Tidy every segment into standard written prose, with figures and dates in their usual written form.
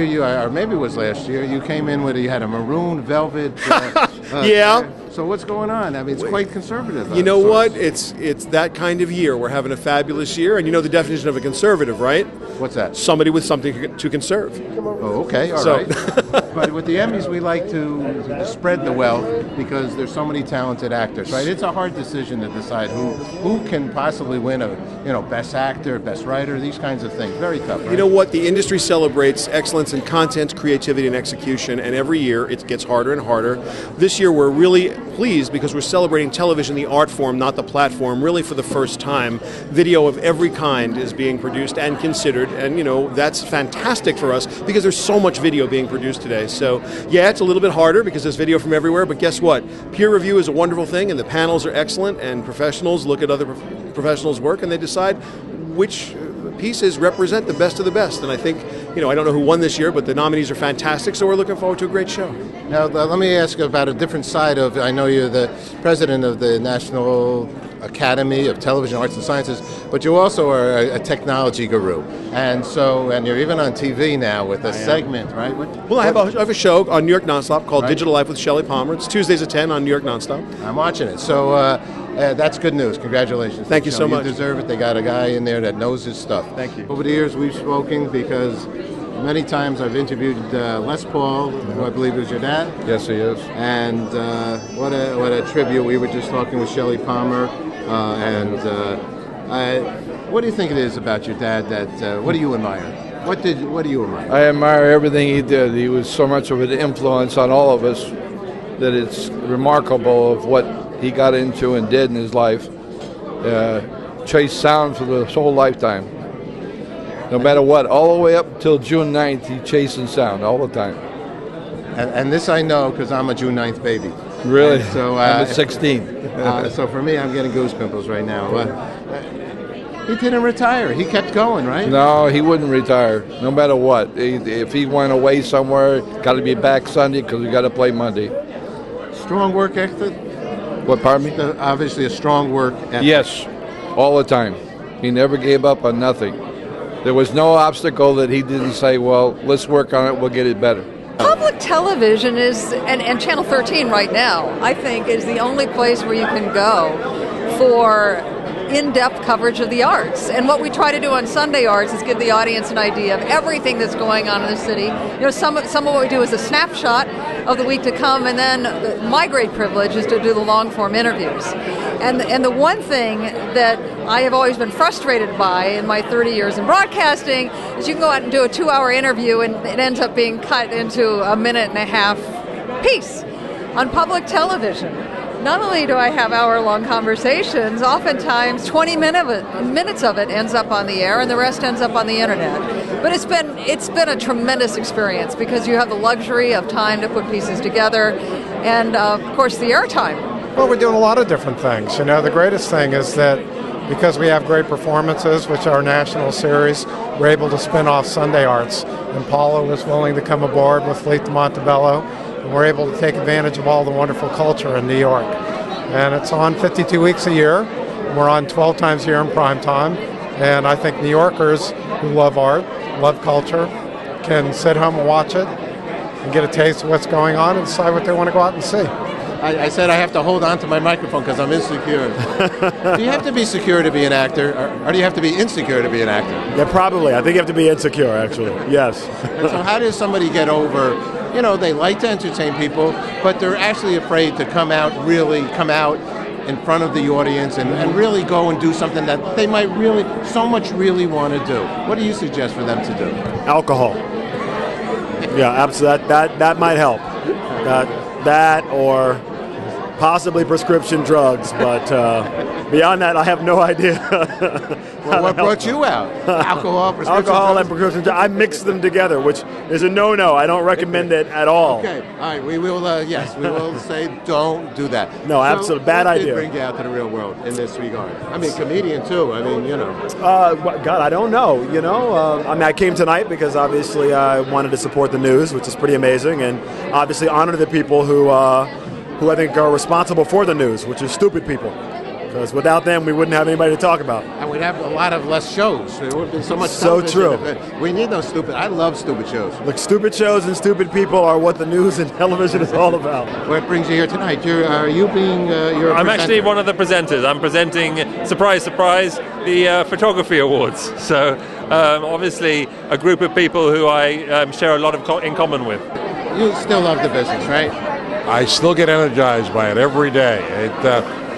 or maybe it was last year, you came in with, you had a maroon velvet. Yeah. So what's going on? I mean, it's quite conservative. You know what? It's that kind of year. We're having a fabulous year, and you know the definition of a conservative, right? What's that? Somebody with something to conserve. Oh, okay, all right. But with the Emmys, we like to spread the wealth because there's so many talented actors, right? It's a hard decision to decide who can possibly win a best actor, best writer, these kinds of things. Very tough. Right? You know what? The industry celebrates excellence in content, creativity, and execution, and every year it gets harder and harder. This year we're really pleased because we're celebrating television, the art form, not the platform. Really, for the first time, video of every kind is being produced and considered, and that's fantastic for us because there's so much video being produced today. So yeah, it's a little bit harder because there's video from everywhere, but guess what? Peer review is a wonderful thing, and the panels are excellent, and professionals look at other professionals' work and they decide which pieces represent the best of the best. And I think, I don't know who won this year, but the nominees are fantastic, so we're looking forward to a great show. Now, let me ask about a different side of, I know you're the president of the National Academy of Television Arts and Sciences, but you also are a technology guru. And you're even on TV now with a segment, right? I have a show on New York Nonstop called Digital Life with Shelly Palmer. It's Tuesdays at 10 on New York Nonstop. I'm watching it. So that's good news. Congratulations. Thank you so much. You deserve it. They got a guy in there that knows his stuff. Thank you. Over the years, we've spoken because many times I've interviewed Russ Paul, who I believe is your dad. Yes, he is. And what a tribute. We were just talking with Shelly Palmer. What do you think it is about your dad that, what do you admire? What do you admire? I admire everything he did. He was so much of an influence on all of us that it's remarkable of what he got into and did in his life. Chased sound for the whole lifetime. No matter what, all the way up until June 9th, he chasing sound all the time. And this I know because I'm a June 9th baby. Really? And so I'm the 16th. So for me, I'm getting goose pimples right now. He didn't retire. He kept going, right? No, he wouldn't retire, no matter what. If he went away somewhere, got to be back Sunday because we got to play Monday. Strong work ethic? What, pardon me? Obviously a strong work ethic. Yes, all the time. He never gave up on nothing. There was no obstacle that he didn't say, well, let's work on it, we'll get it better. Public television is, and Channel 13 right now, I think, is the only place where you can go for in-depth coverage of the arts. And what we try to do on Sunday Arts is give the audience an idea of everything that's going on in the city. Some of what we do is a snapshot of the week to come, and then my great privilege is to do the long-form interviews. And the one thing that I have always been frustrated by in my 30 years in broadcasting is you can go out and do a 2-hour interview and it ends up being cut into a minute-and-a-half piece. On public television, not only do I have hour-long conversations, oftentimes 20 minutes of it ends up on the air and the rest ends up on the internet. But it's been a tremendous experience because you have the luxury of time to put pieces together and, of course, the airtime. Well, we're doing a lot of different things. The greatest thing is that because we have great performances, which are national series, we're able to spin off Sunday Arts. And Paula was willing to come aboard with Fleet de Montebello, and we're able to take advantage of all the wonderful culture in New York. And it's on 52 weeks a year. We're on 12 times a year in prime time. And I think New Yorkers who love art, love culture, can sit home and watch it and get a taste of what's going on and decide what they want to go out and see. I said I have to hold on to my microphone because I'm insecure. Do you have to be secure to be an actor, or do you have to be insecure to be an actor? Yeah, probably. I think you have to be insecure, actually. Yes. And so how does somebody get over, they like to entertain people, but they're actually afraid to come out in front of the audience and really go and do something that they might really want to do? What do you suggest for them to do? Alcohol. Yeah, absolutely. That might help. That or possibly prescription drugs, but beyond that, I have no idea. Well, what brought you out? Alcohol, prescription Alcohol drugs? and prescription drugs. I mix them together, which is a no-no. I don't recommend it at all. Okay, all right. We will. Yes, we will say don't do that. No, absolutely bad idea. What did bring you out to the real world in this regard? I mean, comedian too. I mean, God, I don't know. I came tonight because obviously I wanted to support the news, which is pretty amazing, and obviously honor the people who I think are responsible for the news, which is stupid people. Because without them, we wouldn't have anybody to talk about. And we'd have a lot of less shows. There would have been so much So television. true. We need those stupid. I love stupid shows. Look, stupid shows and stupid people are what the news and television is all about. What brings you here tonight? Are you being? You're a I'm presenter. actually one of the presenters. I'm presenting, surprise, surprise, the Photography Awards. So obviously a group of people who I share a lot in common with. You still love the business, right? I still get energized by it every day.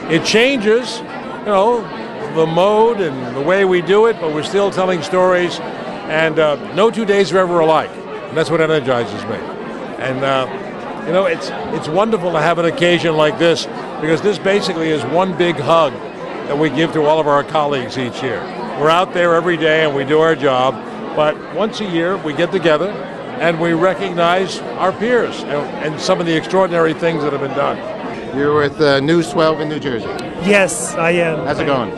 It changes, the mode and the way we do it, but we're still telling stories, and no 2 days are ever alike. And that's what energizes me. And it's wonderful to have an occasion like this, because this basically is one big hug that we give to all of our colleagues each year. We're out there every day and we do our job, but once a year we get together and we recognize our peers and some of the extraordinary things that have been done. You're with News 12 in New Jersey. Yes, I am. How's it going?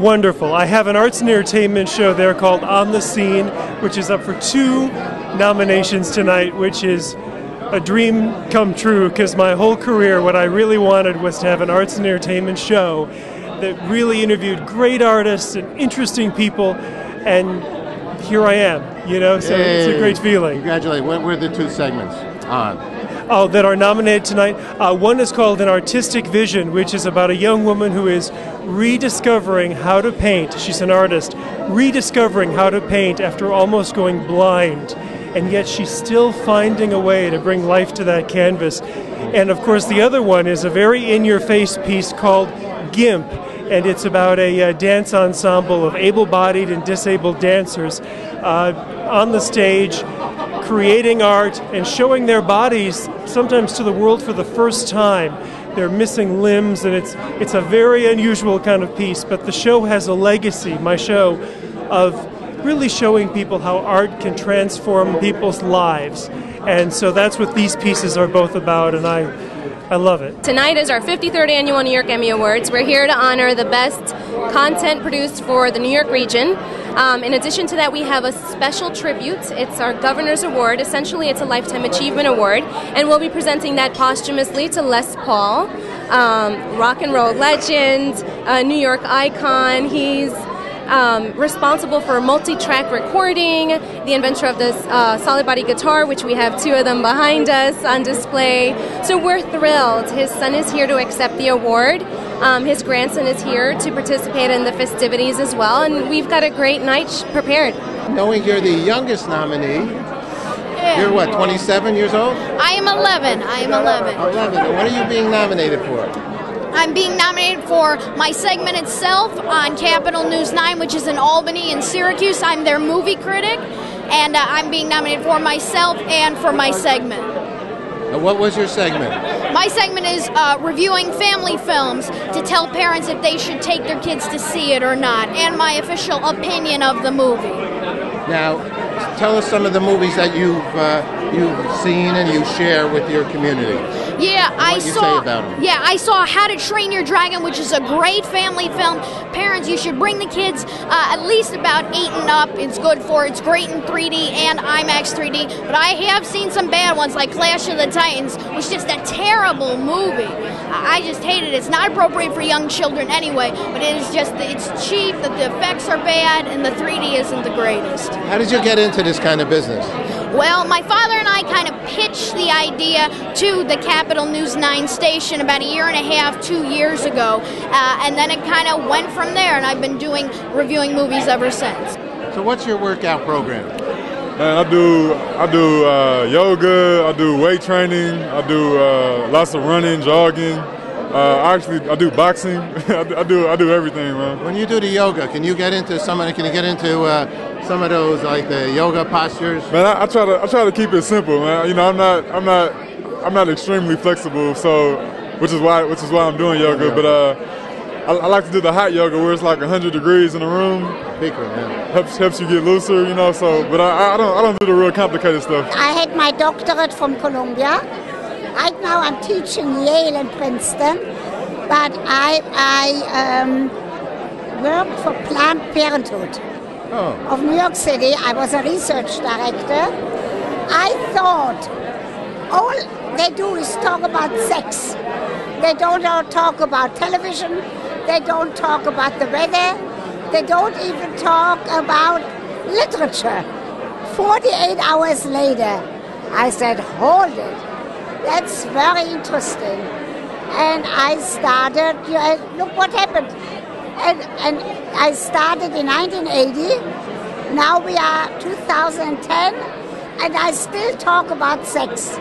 Wonderful. I have an arts and entertainment show there called On the Scene, which is up for 2 nominations tonight, which is a dream come true, because my whole career, what I really wanted was to have an arts and entertainment show that really interviewed great artists and interesting people, and here I am, so it's a great feeling. Congratulations. What were the 2 segments on? That are nominated tonight. One is called An Artistic Vision, which is about a young woman who is rediscovering how to paint. She's an artist, rediscovering how to paint after almost going blind, and yet she's still finding a way to bring life to that canvas. And of course the other one is a very in-your-face piece called GIMP, and it's about a dance ensemble of able-bodied and disabled dancers on the stage, creating art and showing their bodies sometimes to the world for the first time. They're missing limbs, and it's a very unusual kind of piece, but the show has a legacy, my show, of really showing people how art can transform people's lives. And so that's what these pieces are both about, and I love it. Tonight is our 53rd annual New York Emmy Awards. We're here to honor the best content produced for the New York region. In addition to that, we have a special tribute. It's our Governor's Award. Essentially, it's a Lifetime Achievement Award, and we'll be presenting that posthumously to Russ Paul, rock and roll legend, New York icon. He's responsible for multi-track recording, the inventor of this solid body guitar, which we have 2 of them behind us on display. So we're thrilled. His son is here to accept the award. His grandson is here to participate in the festivities as well, and we've got a great night prepared. Knowing you're the youngest nominee, you're what, 27 years old? I am 11. 11. And what are you being nominated for? I'm being nominated for my segment itself on Capital News 9, which is in Albany and Syracuse. I'm their movie critic, and I'm being nominated for myself and for my segment. And what was your segment? My segment is reviewing family films to tell parents if they should take their kids to see it or not, and my official opinion of the movie. Now, tell us some of the movies that you've seen and you share with your community. Yeah, I saw. Yeah, I saw How to Train Your Dragon, which is a great family film. Parents, you should bring the kids at least about 8 and up. It's good for. It's great in 3D and IMAX 3D. But I have seen some bad ones like Clash of the Titans, which is just a terrible movie. I just hate it. It's not appropriate for young children anyway. But it's cheap. The effects are bad, and the 3D isn't the greatest. How did you get into this kind of business? Well, my father and I kind of pitched the idea to the Capital News 9 station about 1.5 years, 2 years ago, and then it kind of went from there, and I've been reviewing movies ever since. So what's your workout program? I do yoga, I do weight training, I do lots of running, jogging. I do boxing. I do everything, man. When you do the yoga, can you get into some of those like the yoga postures? Man, I try to keep it simple, man. I'm not extremely flexible, so which is why I'm doing yoga. But I like to do the hot yoga where it's like 100 degrees in the room. Helps you get looser, So, but I don't do the real complicated stuff. I had my doctorate from Columbia. Right now I'm teaching Yale and Princeton, but I worked for Planned Parenthood of New York City. I was a research director. I thought all they do is talk about sex. They don't talk about television. They don't talk about the weather. They don't even talk about literature. 48 hours later, I said, hold it. That's very interesting. And I started, look what happened. And I started in 1980. Now we are 2010, and I still talk about sex.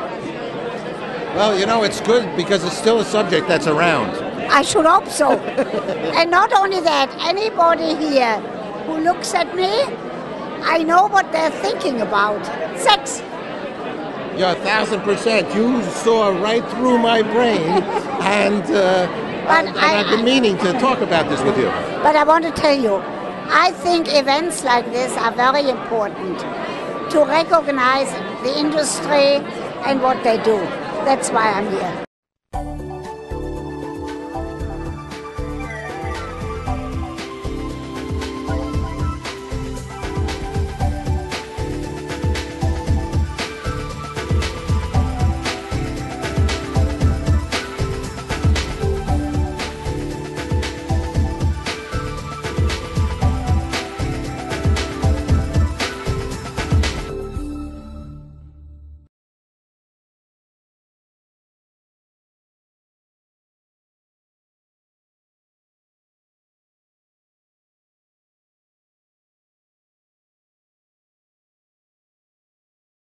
Well, you know, it's good because it's still a subject that's around. I should hope so. And not only that, anybody here who looks at me, I know what they're thinking about. Sex. Yeah, 1,000%. You saw right through my brain, and I've been meaning to talk about this with you. But I want to tell you, I think events like this are very important to recognize the industry and what they do. That's why I'm here.